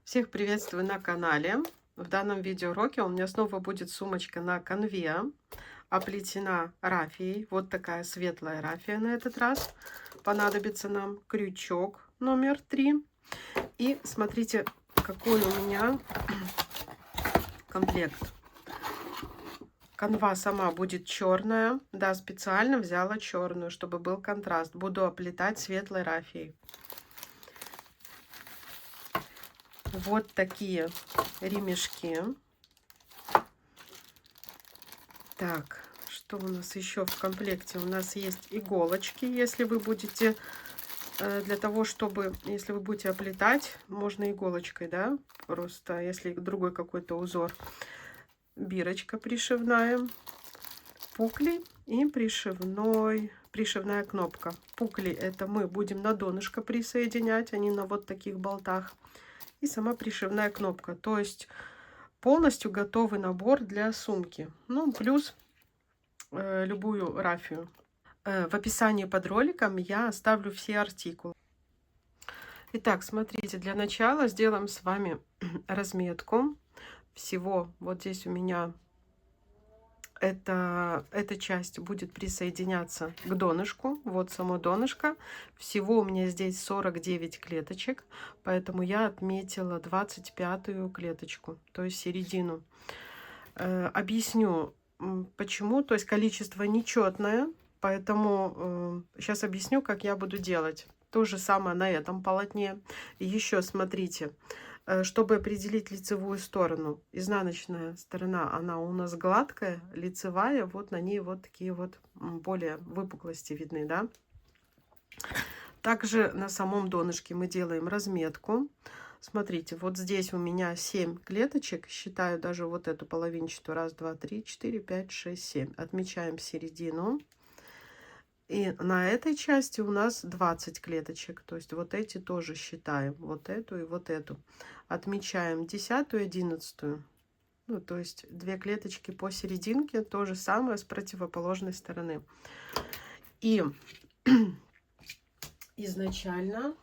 Всех приветствую на канале. В данном видеоуроке у меня снова будет сумочка на конве, оплетена рафией. Вот такая светлая рафия на этот раз. Понадобится нам крючок номер 3. И смотрите, какой у меня комплект. Канва сама будет черная. Да, специально взяла черную, чтобы был контраст. Буду оплетать светлой рафией. Вот такие ремешки. Так, что у нас еще в комплекте? У нас есть иголочки, если вы будете, для того, чтобы, если вы будете оплетать, можно иголочкой, да, просто, если другой какой-то узор. Бирочка пришивная, пукли и пришивная кнопка. Пукли это мы будем на донышко присоединять, они на вот таких болтах. И сама пришивная кнопка, то есть полностью готовый набор для сумки. Ну, плюс любую рафию. В описании под роликом я оставлю все артикулы. Итак, смотрите, для начала сделаем с вами разметку всего. Вот здесь у меня эта часть будет присоединяться к донышку. Вот само донышко. Всего у меня здесь 49 клеточек, поэтому я отметила 25-ю клеточку, то есть середину. Объясню, почему. То есть количество нечетное, поэтому сейчас объясню, как я буду делать. То же самое на этом полотне. Еще смотрите. Чтобы определить лицевую сторону, изнаночная сторона, она у нас гладкая, лицевая, вот на ней вот такие вот более выпуклости видны, да. Также на самом донышке мы делаем разметку. Смотрите, вот здесь у меня 7 клеточек, считаю даже вот эту половинчатую, 1, 2, 3, 4, 5, 6, 7. Отмечаем середину. И на этой части у нас 20 клеточек, то есть вот эти тоже считаем, вот эту и вот эту. Отмечаем 10-ю и 11-ю. Ну, то есть 2 клеточки посерединке, то же самое с противоположной стороны. И изначально,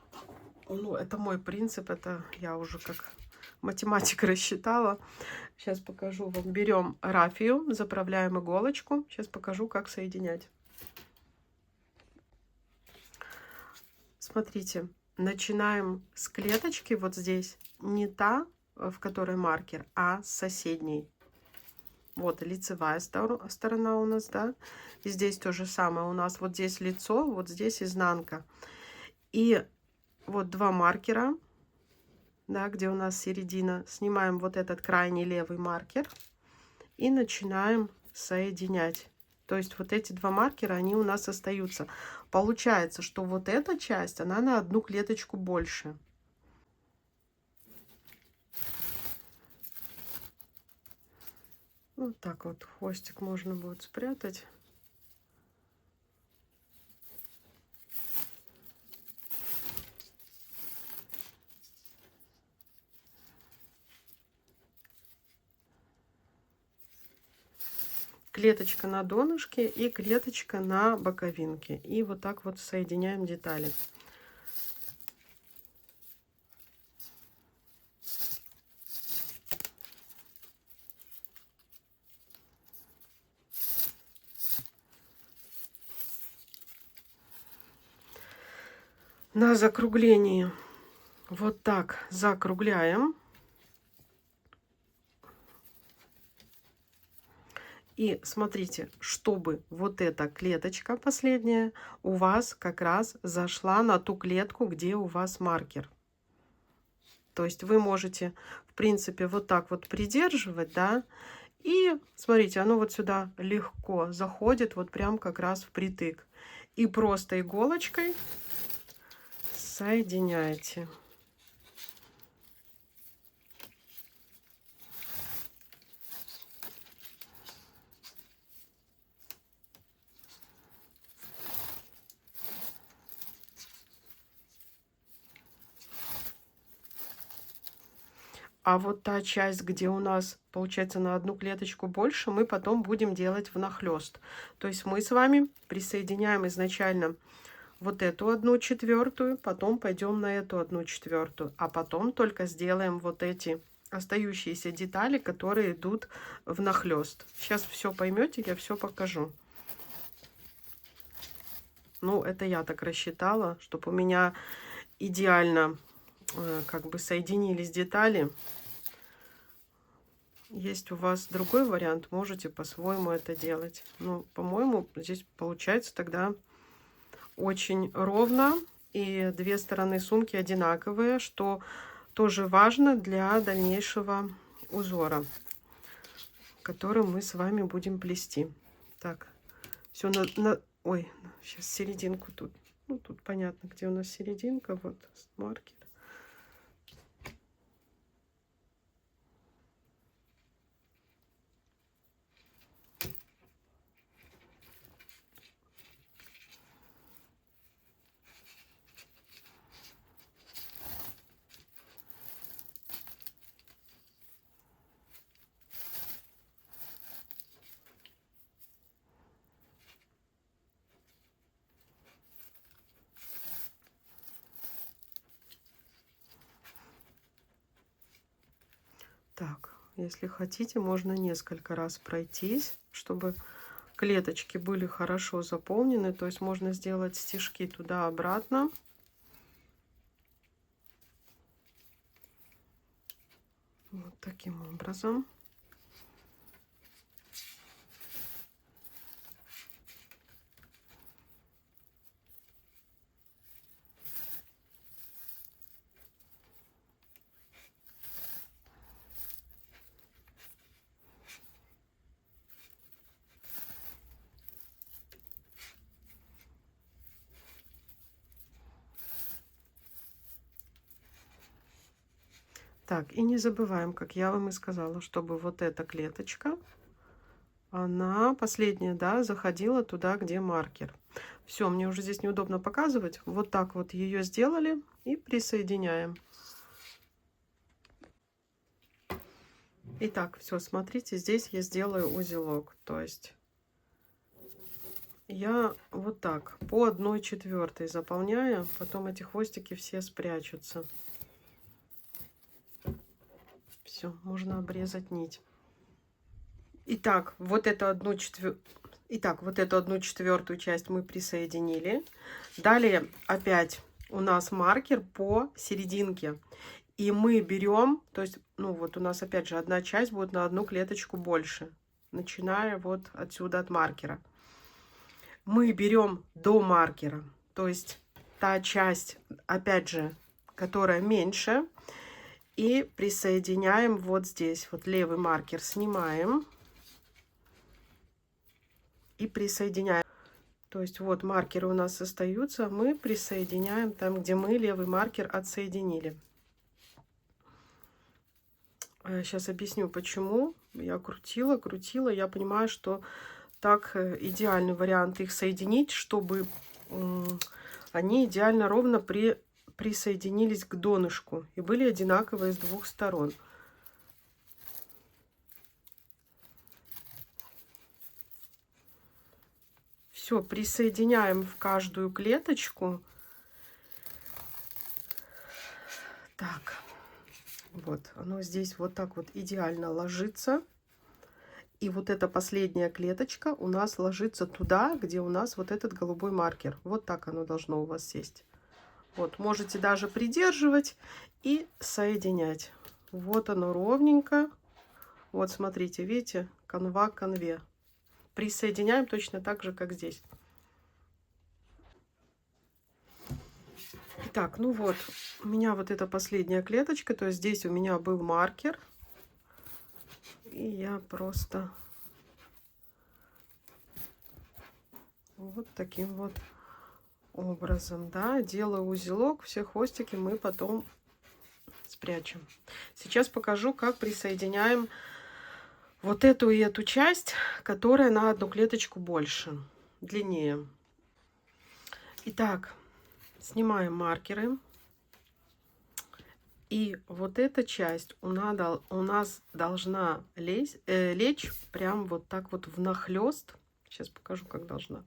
ну, это мой принцип, это я уже как математик рассчитала. Сейчас покажу вам. Берем рафию, заправляем иголочку. Сейчас покажу, как соединять. Смотрите, начинаем с клеточки вот здесь, не та, в которой маркер, а с соседней. Вот лицевая сторона у нас, да. И здесь то же самое. У нас вот здесь лицо, вот здесь изнанка. И вот 2 маркера, да, где у нас середина. Снимаем вот этот крайний левый маркер и начинаем соединять. То есть вот эти 2 маркера, они у нас остаются. Получается, что вот эта часть, она на 1 клеточку больше. Вот так вот хвостик можно будет спрятать. Клеточка на донышке и клеточка на боковинке. И вот так вот соединяем детали. На закруглении вот так закругляем. И смотрите, чтобы вот эта клеточка последняя у вас как раз зашла на ту клетку, где у вас маркер. То есть вы можете, в принципе, вот так вот придерживать, да, и смотрите, оно вот сюда легко заходит, вот прям как раз впритык. И просто иголочкой соединяете. А вот та часть, где у нас получается на 1 клеточку больше, мы потом будем делать внахлёст. То есть мы с вами присоединяем изначально вот эту 1/4, потом пойдем на эту 1/4, а потом только сделаем вот эти остающиеся детали, которые идут внахлёст. Сейчас все поймете, я все покажу. Ну, это я так рассчитала, чтобы у меня идеально как бы соединились детали. Есть у вас другой вариант, можете по-своему это делать. Ну, по-моему, здесь получается тогда очень ровно, и две стороны сумки одинаковые, что тоже важно для дальнейшего узора, который мы с вами будем плести. Так, все ой, сейчас серединку тут. Ну, тут понятно, где у нас серединка. Вот маркер. Так, если хотите, можно несколько раз пройтись, чтобы клеточки были хорошо заполнены. То есть можно сделать стежки туда-обратно. Вот таким образом. Так, и не забываем, как я вам и сказала, чтобы вот эта клеточка, она последняя, да, заходила туда, где маркер. Все, мне уже здесь неудобно показывать. Вот так вот ее сделали и присоединяем. Итак, все, смотрите, здесь я сделаю узелок. То есть я вот так по 1/4 заполняю, потом эти хвостики все спрячутся. Все, можно обрезать нить. Итак, вот эту 1/4. Итак, вот эту 1/4 часть мы присоединили. Далее опять у нас маркер по серединке. И мы берем, то есть, ну вот у нас опять же одна часть будет на одну клеточку больше, начиная вот отсюда от маркера. Мы берем до маркера, то есть та часть, опять же, которая меньше, и присоединяем вот здесь. Вот левый маркер снимаем и присоединяем. То есть вот маркеры у нас остаются, мы присоединяем там, где мы левый маркер отсоединили. Сейчас объясню, почему. Я крутила, крутила. Я понимаю, что так идеальный вариант их соединить, чтобы они идеально ровно присоединились к донышку и были одинаковые с двух сторон. Все, присоединяем в каждую клеточку. Так, вот оно здесь вот так вот идеально ложится. И вот эта последняя клеточка у нас ложится туда, где у нас вот этот голубой маркер. Вот так оно должно у вас сесть. Вот, можете даже придерживать и соединять. Вот оно ровненько. Вот, смотрите, видите, канва к канве. Присоединяем точно так же, как здесь. Итак, ну вот, у меня вот эта последняя клеточка. То есть здесь у меня был маркер. И я просто вот таким вот образом, да, делаю узелок. Все хвостики мы потом спрячем. Сейчас покажу, как присоединяем вот эту и эту часть, которая на одну клеточку больше, длиннее. Итак, снимаем маркеры. И вот эта часть у нас должна лечь прям вот так вот внахлёст. Сейчас покажу, как должна.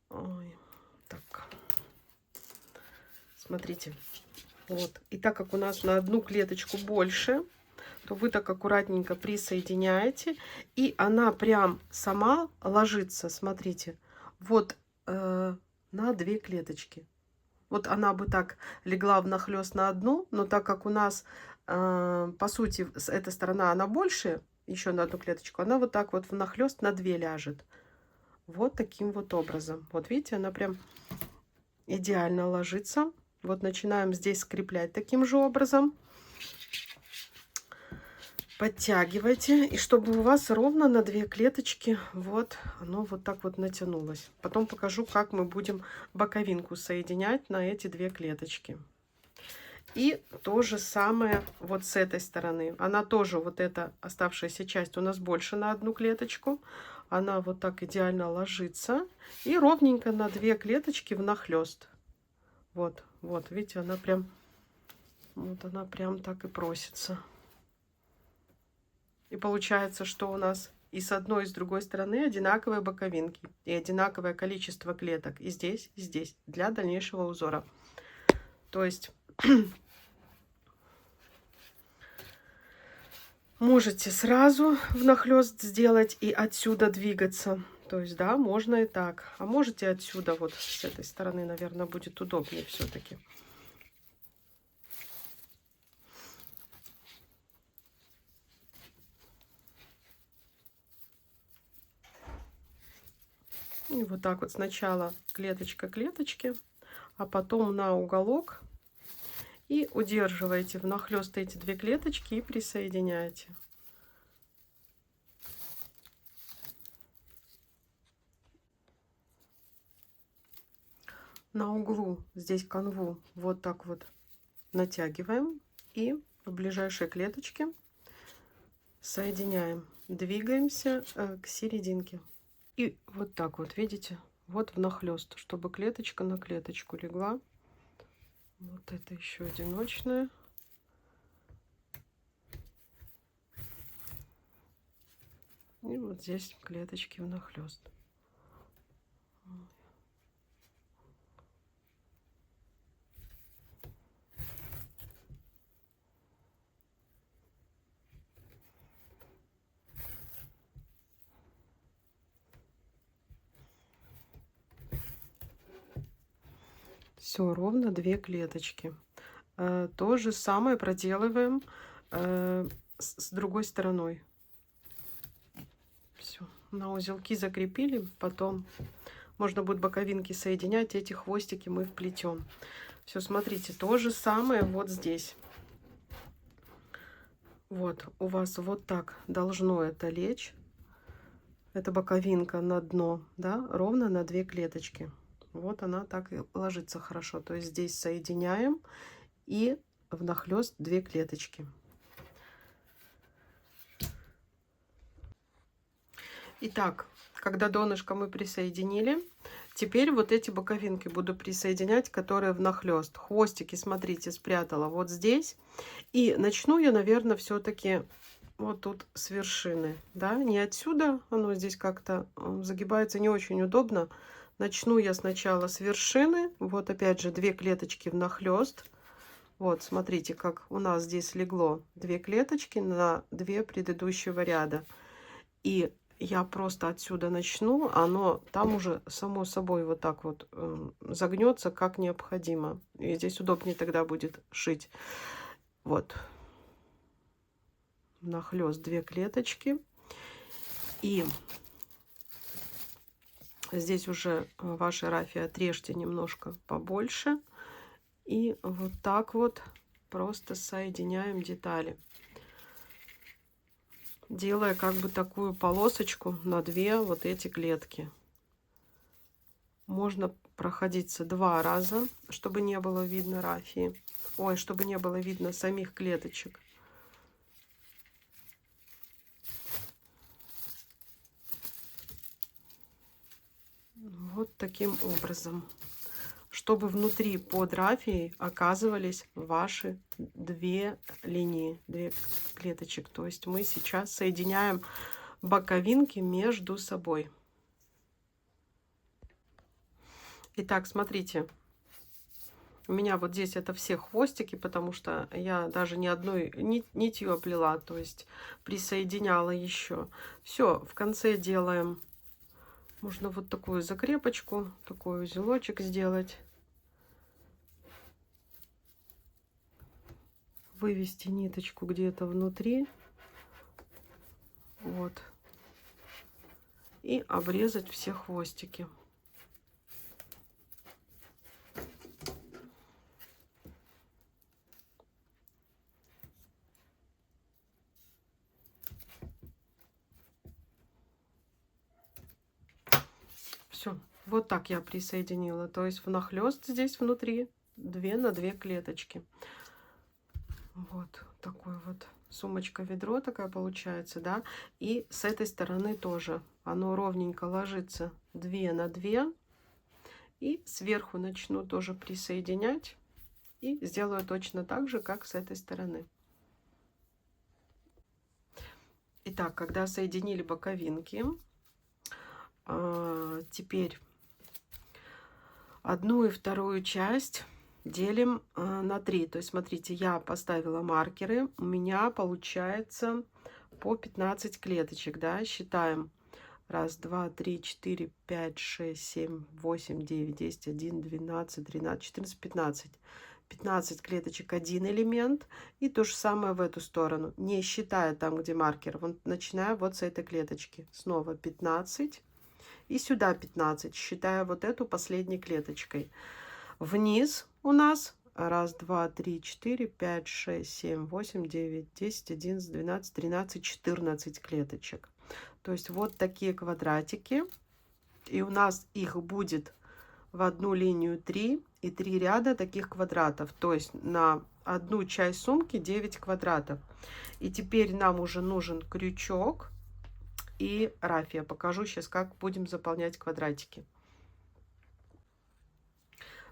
Ой. Так, смотрите. Вот. И так как у нас на одну клеточку больше, то вы так аккуратненько присоединяете, и она прям сама ложится, смотрите, вот на 2 клеточки. Вот она бы так легла внахлёст на одну, но так как у нас, по сути, эта сторона, она больше, еще на одну клеточку, она вот так вот внахлёст на 2 ляжет. Вот таким вот образом. Вот видите, она прям идеально ложится. Вот начинаем здесь скреплять таким же образом. Подтягивайте, и чтобы у вас ровно на 2 клеточки вот оно вот так вот натянулось. Потом покажу, как мы будем боковинку соединять на эти 2 клеточки. И то же самое вот с этой стороны. Она тоже, вот эта оставшаяся часть у нас больше на одну клеточку. Она вот так идеально ложится. И ровненько на 2 клеточки внахлёст. Вот, вот, видите, она прям, вот она прям так и просится. И получается, что у нас и с одной, и с другой стороны одинаковые боковинки. И одинаковое количество клеток. И здесь. Для дальнейшего узора. То есть можете сразу внахлёст сделать и отсюда двигаться. То есть, да, можно и так. А можете отсюда, вот с этой стороны, наверное, будет удобнее все-таки. И вот так вот сначала клеточка к клеточке, а потом на уголок. И удерживаете внахлёст эти 2 клеточки и присоединяете. На углу здесь канву вот так вот натягиваем и в ближайшие клеточки соединяем. Двигаемся к серединке. И вот так вот, видите, вот внахлёст, чтобы клеточка на клеточку легла. Вот это еще одиночная. И вот здесь клеточки внахлёст. Все, ровно 2 клеточки. То же самое проделываем с другой стороной. Все, на узелки закрепили, потом можно будет боковинки соединять, эти хвостики мы вплетем. Все, смотрите, то же самое вот здесь. Вот, у вас вот так должно это лечь. Это боковинка на дно, да, ровно на 2 клеточки. Вот она так и ложится хорошо. То есть здесь соединяем и внахлёст 2 клеточки. Итак, когда донышко мы присоединили, теперь вот эти боковинки буду присоединять, которые внахлёст. Хвостики, смотрите, спрятала вот здесь. И начну я, наверное, все-таки вот тут с вершины, да, не отсюда, оно здесь как-то загибается не очень удобно. Начну я сначала с вершины, вот опять же 2 клеточки внахлёст. Вот, смотрите, как у нас здесь легло 2 клеточки на 2 предыдущего ряда. И я просто отсюда начну, оно там уже само собой вот так вот загнется, как необходимо. И здесь удобнее тогда будет шить. Вот. Нахлёст 2 клеточки. И здесь уже ваши рафии отрежьте немножко побольше. И вот так вот просто соединяем детали, делая как бы такую полосочку на 2 вот эти клетки. Можно проходиться 2 раза, чтобы не было видно рафии. Ой, чтобы не было видно самих клеточек. Вот таким образом. Чтобы внутри под рафией оказывались ваши 2 линии, 2 клеточек. То есть мы сейчас соединяем боковинки между собой. Итак, смотрите. У меня вот здесь это все хвостики, потому что я даже ни одной нитью оплела, то есть присоединяла еще. Все, в конце делаем. Можно вот такую закрепочку, такой узелочек сделать. Вывести ниточку где-то внутри. Вот. И обрезать все хвостики. Все, вот так я присоединила. То есть внахлёст здесь внутри 2 на 2 клеточки. Вот такой вот сумочка-ведро такая получается, да. И с этой стороны тоже оно ровненько ложится 2 на 2. И сверху начну тоже присоединять. И сделаю точно так же, как с этой стороны. Итак, когда соединили боковинки, теперь одну и вторую часть делим на 3. То есть, смотрите, я поставила маркеры. У меня получается по 15 клеточек, да, считаем. 1, 2, 3, 4, 5, 6, 7, 8, 9, 10, 11, 12, 13, 14, 15. 15 клеточек один элемент. И то же самое в эту сторону. Не считая там, где маркер. Вот, начиная вот с этой клеточки. Снова 15. И сюда 15, считая вот эту последней клеточкой. Вниз у нас 1, 2, 3, 4, 5, 6, 7, 8, 9, 10, 11, 12, 13, 14 клеточек. То есть вот такие квадратики. И у нас их будет в одну линию 3 и 3 ряда таких квадратов. То есть на одну часть сумки 9 квадратов. И теперь нам уже нужен крючок и рафия. Покажу сейчас, как будем заполнять квадратики.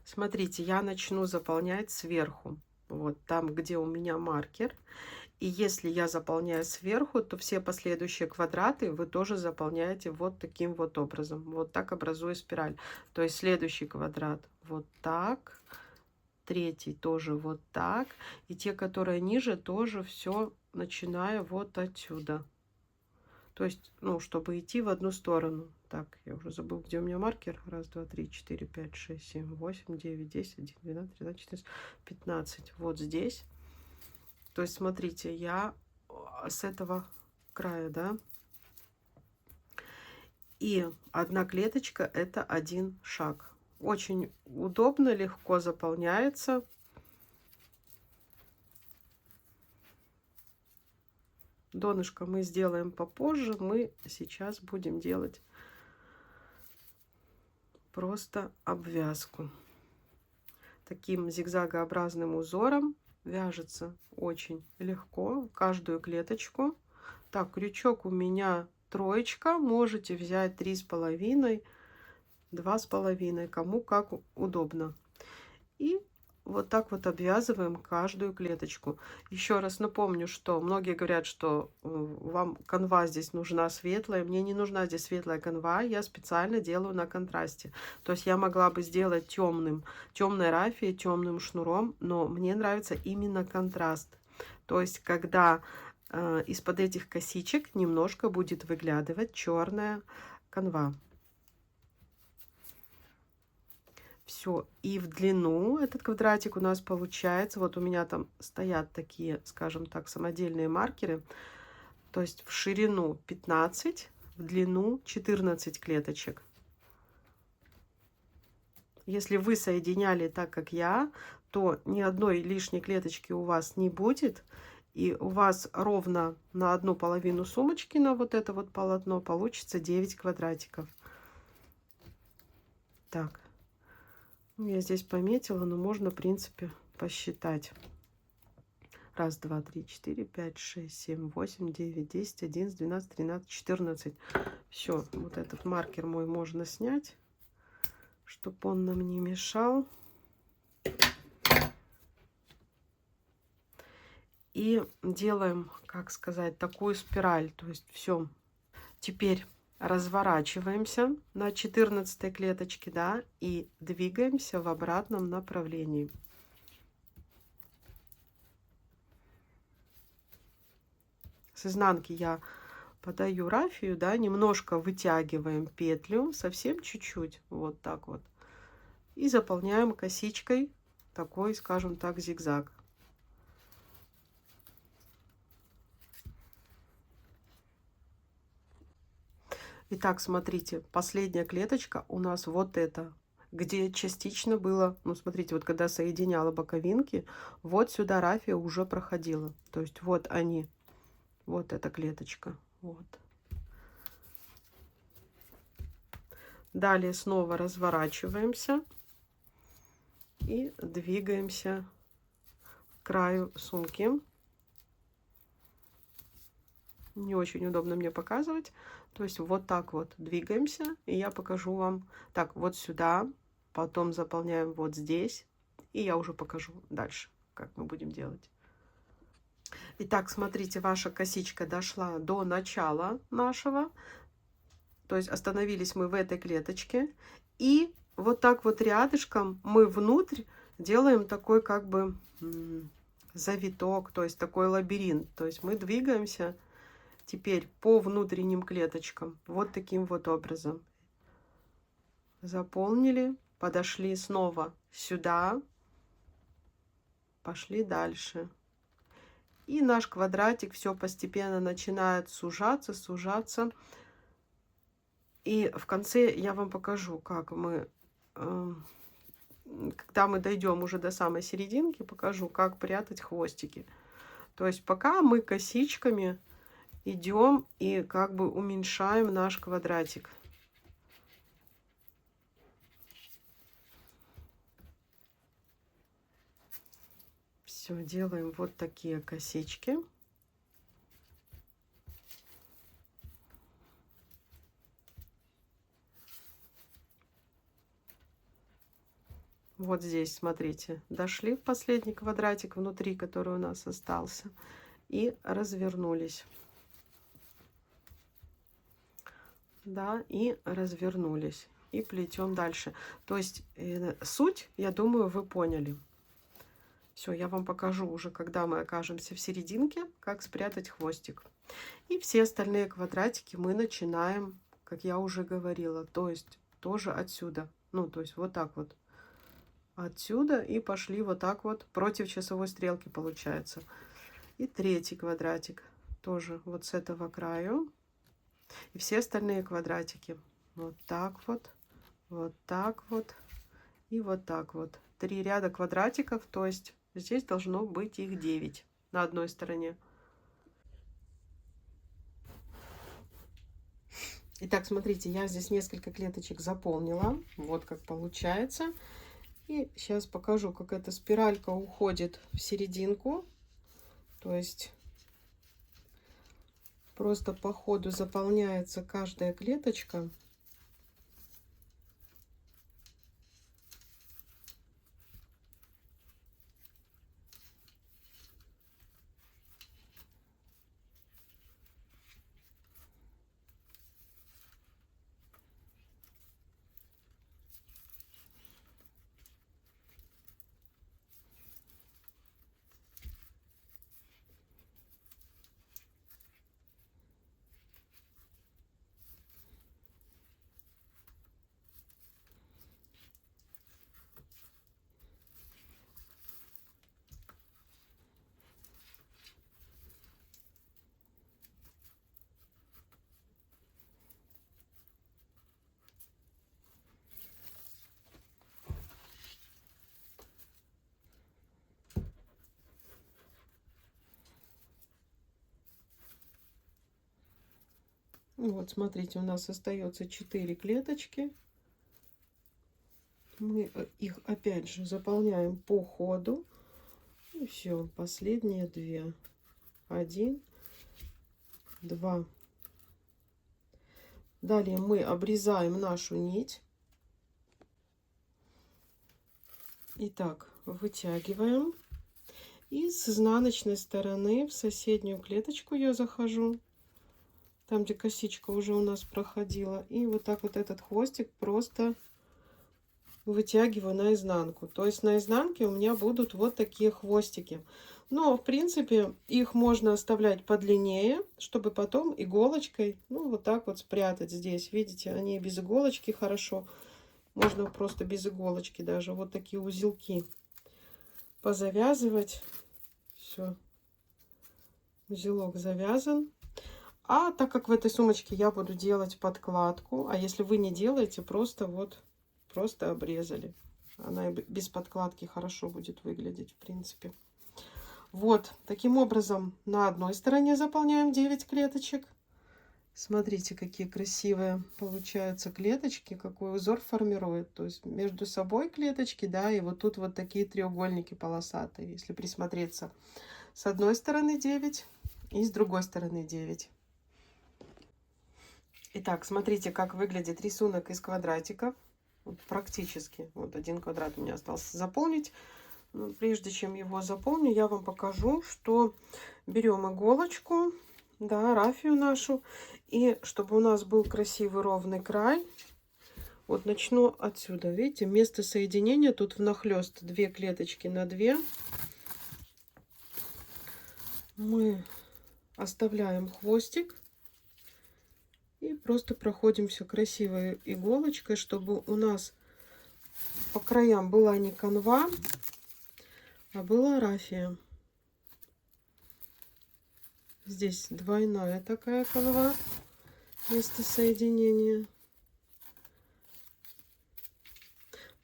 Смотрите, я начну заполнять сверху. Вот там, где у меня маркер. И если я заполняю сверху, то все последующие квадраты вы тоже заполняете вот таким вот образом. Вот так образуя спираль. То есть следующий квадрат вот так. Третий тоже вот так. И те, которые ниже, тоже все начиная вот отсюда. То есть, ну, чтобы идти в одну сторону. Так, я уже забыл, где у меня маркер. 1, 2, 3, 4, 5, 6, 7, 8, 9, 10, 11, 12, 13, 14, 15. Вот здесь. То есть, смотрите, я с этого края, да. И одна клеточка — это один шаг. Очень удобно, легко заполняется. Донышко мы сделаем попозже. Мы сейчас будем делать просто обвязку. Таким зигзагообразным узором вяжется очень легко каждую клеточку. Так, крючок у меня 3. Можете взять 3,5, 2,5, кому как удобно. И вот так вот обвязываем каждую клеточку. Еще раз напомню, что многие говорят, что вам канва здесь нужна светлая. Мне не нужна здесь светлая канва, я специально делаю на контрасте. То есть я могла бы сделать темной рафией, темным шнуром, но мне нравится именно контраст. То есть когда из-под этих косичек немножко будет выглядывать черная канва. Все, и в длину этот квадратик у нас получается, вот у меня там стоят такие, скажем так, самодельные маркеры, то есть в ширину 15, в длину 14 клеточек. Если вы соединяли так, как я, то ни одной лишней клеточки у вас не будет, и у вас ровно на одну половину сумочки, на вот это вот полотно, получится 9 квадратиков. Так. Я здесь пометила, но можно, в принципе, посчитать. 1, 2, 3, 4, 5, 6, 7, 8, 9, 10, 11, 12, 13, 14. Все, вот этот маркер мой можно снять, чтобы он нам не мешал. И делаем, как сказать, такую спираль. То есть все. Теперь разворачиваемся на 14 клеточке, да, и двигаемся в обратном направлении. С изнанки я подаю рафию, да, немножко вытягиваем петлю, совсем чуть-чуть, вот так вот, и заполняем косичкой такой, скажем так, зигзаг. Итак, смотрите, последняя клеточка у нас вот эта, где частично было, ну, смотрите, вот когда соединяла боковинки, вот сюда рафия уже проходила. То есть вот они, вот эта клеточка, вот. Далее снова разворачиваемся и двигаемся к краю сумки. Не очень удобно мне показывать. То есть вот так вот двигаемся, и я покажу вам. Так, вот сюда, потом заполняем вот здесь, и я уже покажу дальше, как мы будем делать. Итак, смотрите, ваша косичка дошла до начала нашего. То есть остановились мы в этой клеточке. И вот так вот рядышком мы внутрь делаем такой как бы завиток, то есть такой лабиринт. То есть мы двигаемся теперь по внутренним клеточкам вот таким вот образом. Заполнили, подошли снова сюда, пошли дальше. И наш квадратик все постепенно начинает сужаться, сужаться. И в конце я вам покажу, как мы, когда мы дойдем уже до самой серединки, покажу, как прятать хвостики. То есть пока мы косичками идем и как бы уменьшаем наш квадратик. Все, делаем вот такие косички. Вот здесь, смотрите, дошли в последний квадратик внутри, который у нас остался, и развернулись. Да, и развернулись. И плетем дальше. То есть суть, я думаю, вы поняли. Все, я вам покажу уже, когда мы окажемся в серединке, как спрятать хвостик. И все остальные квадратики мы начинаем, как я уже говорила, то есть тоже отсюда. Ну, то есть вот так вот. Отсюда и пошли вот так вот против часовой стрелки получается. И третий квадратик тоже вот с этого краю. И все остальные квадратики. Вот так вот, вот так вот и вот так вот. 3 ряда квадратиков, то есть здесь должно быть их 9 на одной стороне. Итак, смотрите, я здесь несколько клеточек заполнила. Вот как получается. И сейчас покажу, как эта спиралька уходит в серединку. То есть просто по ходу заполняется каждая клеточка. Вот, смотрите, у нас остается 4 клеточки. Мы их опять же заполняем по ходу. И все, последние 2. 1, 2. Далее мы обрезаем нашу нить. Итак, вытягиваем. И с изнаночной стороны в соседнюю клеточку я захожу. там, где косичка уже у нас проходила. И вот так вот этот хвостик просто вытягиваю наизнанку. То есть на изнанке у меня будут вот такие хвостики. Но, в принципе, их можно оставлять подлиннее, чтобы потом иголочкой, ну, вот так вот спрятать здесь. Видите, они без иголочки хорошо. Можно просто без иголочки даже вот такие узелки позавязывать. Все, узелок завязан. А так как в этой сумочке я буду делать подкладку, а если вы не делаете, просто вот, просто обрезали. Она и без подкладки хорошо будет выглядеть, в принципе. Вот, таким образом, на одной стороне заполняем 9 клеточек. Смотрите, какие красивые получаются клеточки, какой узор формирует. То есть между собой клеточки, да, и вот тут вот такие треугольники полосатые, если присмотреться. С одной стороны 9 и с другой стороны 9. Итак, смотрите, как выглядит рисунок из квадратиков. Вот практически. Вот один квадрат у меня остался заполнить. Но прежде чем его заполню, я вам покажу, что берем иголочку, да, рафию нашу. И чтобы у нас был красивый ровный край, вот начну отсюда. Видите, место соединения тут внахлёст 2 клеточки на 2. Мы оставляем хвостик. И просто проходимся красивой иголочкой, чтобы у нас по краям была не канва, а была рафия. Здесь двойная такая канва, место соединения.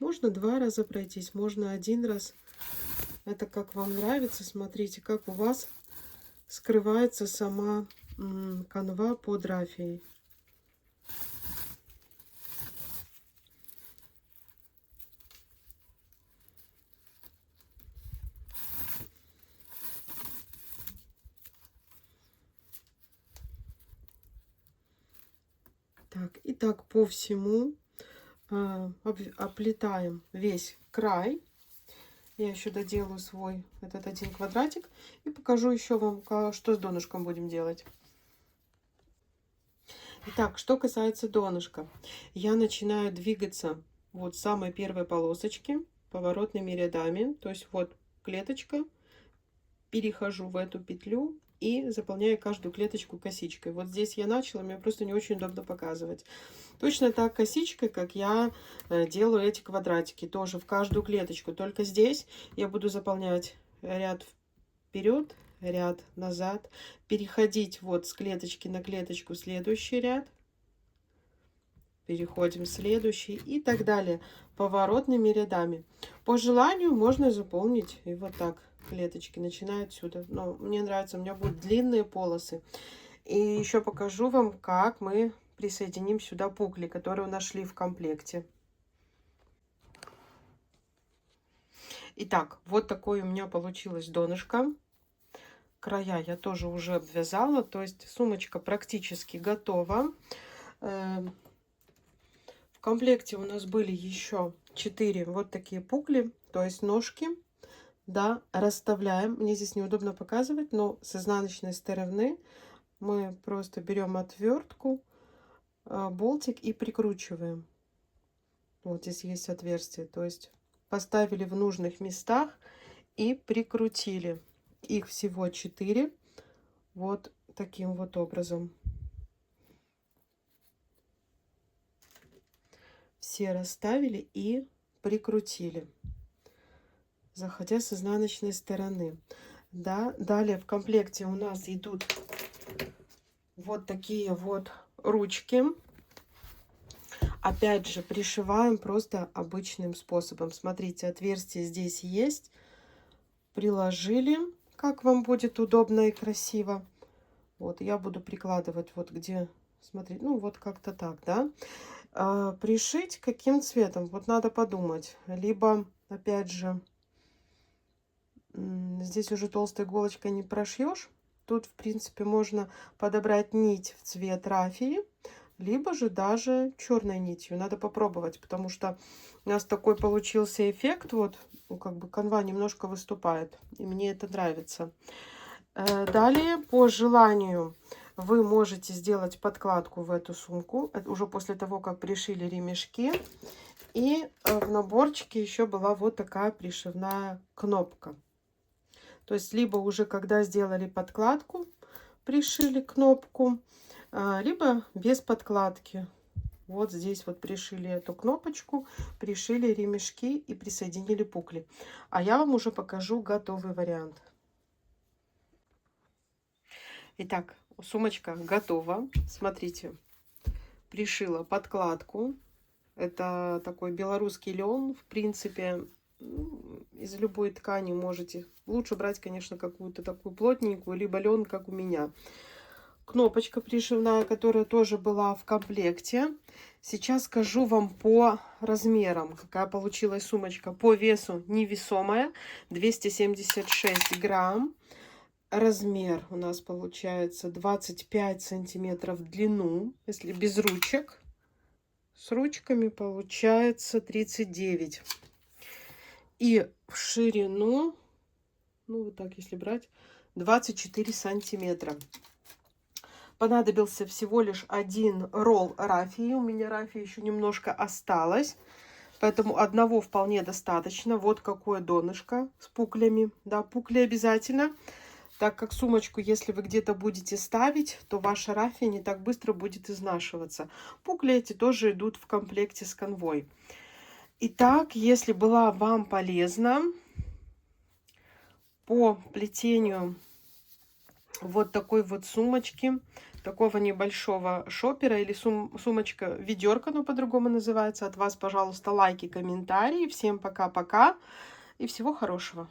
Можно 2 раза пройтись, можно 1 раз. Это как вам нравится. Смотрите, как у вас скрывается сама канва под рафией. Так, и так по всему оплетаем весь край. Я еще доделаю свой этот один квадратик и покажу еще вам, что с донышком будем делать. Итак, что касается донышка, я начинаю двигаться вот с самой первой полосочки поворотными рядами. То есть вот клеточка, перехожу в эту петлю и заполняю каждую клеточку косичкой. Вот здесь я начала, мне просто не очень удобно показывать. Точно так косичкой, как я делаю эти квадратики, тоже в каждую клеточку. Только здесь я буду заполнять ряд вперед, ряд назад, переходить вот с клеточки на клеточку следующий ряд, переходим следующий и так далее поворотными рядами. По желанию можно заполнить и вот так клеточки, начиная отсюда. Но мне нравится, у меня будут длинные полосы. И еще покажу вам, как мы присоединим сюда пукли, которые у нас шли в комплекте. Итак, вот такое у меня получилось донышко. Края я тоже уже обвязала, то есть сумочка практически готова. В комплекте у нас были еще 4 вот такие пукли, то есть ножки. Да, расставляем. Мне здесь неудобно показывать, но с изнаночной стороны мы просто берем отвертку, болтик и прикручиваем. Вот здесь есть отверстие, то есть поставили в нужных местах и прикрутили. Их всего 4. Вот таким вот образом. Все расставили и прикрутили, заходя с изнаночной стороны. Да, далее в комплекте у нас идут вот такие вот ручки. Опять же, пришиваем просто обычным способом. Смотрите, отверстие здесь есть. Приложили, как вам будет удобно и красиво. Вот, я буду прикладывать вот где, смотрите, ну вот как-то так, да. Пришить каким цветом? Вот надо подумать. Либо, опять же, здесь уже толстой иголочкой не прошьешь. Тут, в принципе, можно подобрать нить в цвет рафии, либо же даже черной нитью. Надо попробовать, потому что у нас такой получился эффект. Вот, ну, как бы канва немножко выступает, и мне это нравится. Далее, по желанию, вы можете сделать подкладку в эту сумку. Это уже после того, как пришили ремешки. И в наборчике еще была вот такая пришивная кнопка. То есть либо уже когда сделали подкладку, пришили кнопку, либо без подкладки. Вот здесь вот пришили эту кнопочку, пришили ремешки и присоединили пукли. А я вам уже покажу готовый вариант. Итак, сумочка готова. Смотрите, пришила подкладку. Это такой белорусский лен. В принципе, из любой ткани можете. Лучше брать, конечно, какую-то такую плотненькую, либо лен, как у меня. Кнопочка пришивная, которая тоже была в комплекте. Сейчас скажу вам по размерам, какая получилась сумочка. По весу невесомая, 276 грамм. Размер у нас получается 25 сантиметров в длину, если без ручек. С ручками получается 39. И в ширину, ну вот так если брать, 24 сантиметра. Понадобился всего лишь один ролл рафии. У меня рафия еще немножко осталось. Поэтому одного вполне достаточно. Вот какое донышко с пуклями. Да, пукли обязательно. Так как сумочку, если вы где-то будете ставить, то ваша рафия не так быстро будет изнашиваться. Пукли эти тоже идут в комплекте с конвой. Итак, если была вам полезна по плетению вот такой вот сумочки, такого небольшого шопера или сумочка, ведерко, но по-другому называется, от вас, пожалуйста, лайки, комментарии. Всем пока-пока и всего хорошего.